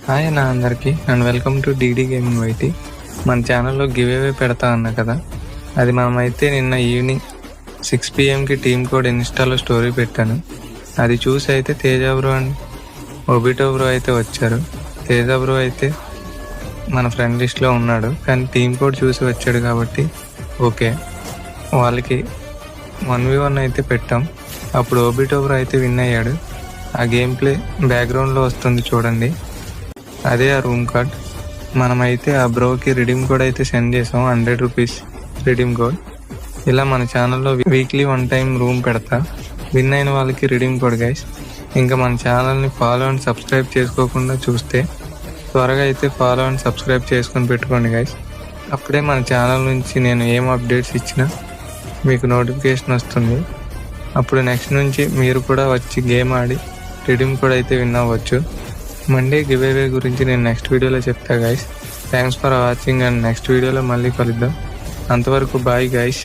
Hi అన్న అందరికీ and welcome to DD gaming YT. మన ఛానల్లో గివ్ అవే పెడతా అన్నా కదా, అది మనమైతే నిన్న ఈవినింగ్ 6 PM టీమ్ కోడ్ ఇన్స్టాలో స్టోరీ పెట్టాను. అది చూసి అయితే తేజ బ్రో అండ్ ఒబిటో బ్రో అయితే వచ్చారు. తేజ బ్రో అయితే మన ఫ్రెండ్ లిస్ట్లో ఉన్నాడు, కానీ టీమ్ కోడ్ చూసి వచ్చాడు కాబట్టి ఓకే, వాళ్ళకి 1v1 అయితే పెట్టాం. అప్పుడు ఒబిటో బ్రో అయితే విన్ అయ్యాడు. ఆ గేమ్ ప్లే బ్యాక్గ్రౌండ్లో వస్తుంది చూడండి, అదే ఆ రూమ్ కార్డ్. మనమైతే ఆ బ్రోకి రిడీమ్ కోడ్ అయితే సెండ్ చేసాం, 100 రూపీస్ రిడీమ్ కోడ్. ఇలా మన ఛానల్లో వీక్లీ 1 టైం రూమ్ పెడతా, విన్ అయిన వాళ్ళకి రిడీమ్ కోడ్ గైస్. ఇంకా మన ఛానల్ని ఫాలో అండ్ సబ్స్క్రైబ్ చేసుకోకుండా చూస్తే త్వరగా అయితే ఫాలో అండ్ సబ్స్క్రైబ్ చేసుకొని పెట్టుకోండి గైస్. అప్పుడే మన ఛానల్ నుంచి నేను ఏం అప్డేట్స్ ఇచ్చినా మీకు నోటిఫికేషన్ వస్తుంది. అప్పుడు నెక్స్ట్ నుంచి మీరు కూడా వచ్చి గేమ్ ఆడి రిడీమ్ కోడ్ అయితే విన్ అవ్వచ్చు. మండే గివ్ అవే గురించి నేను నెక్స్ట్ వీడియోలో చెప్తా guys. Thanks for watching and next వీడియోలో మళ్ళీ కలుద్దాం. అంతవరకు బాయ్ గైస్.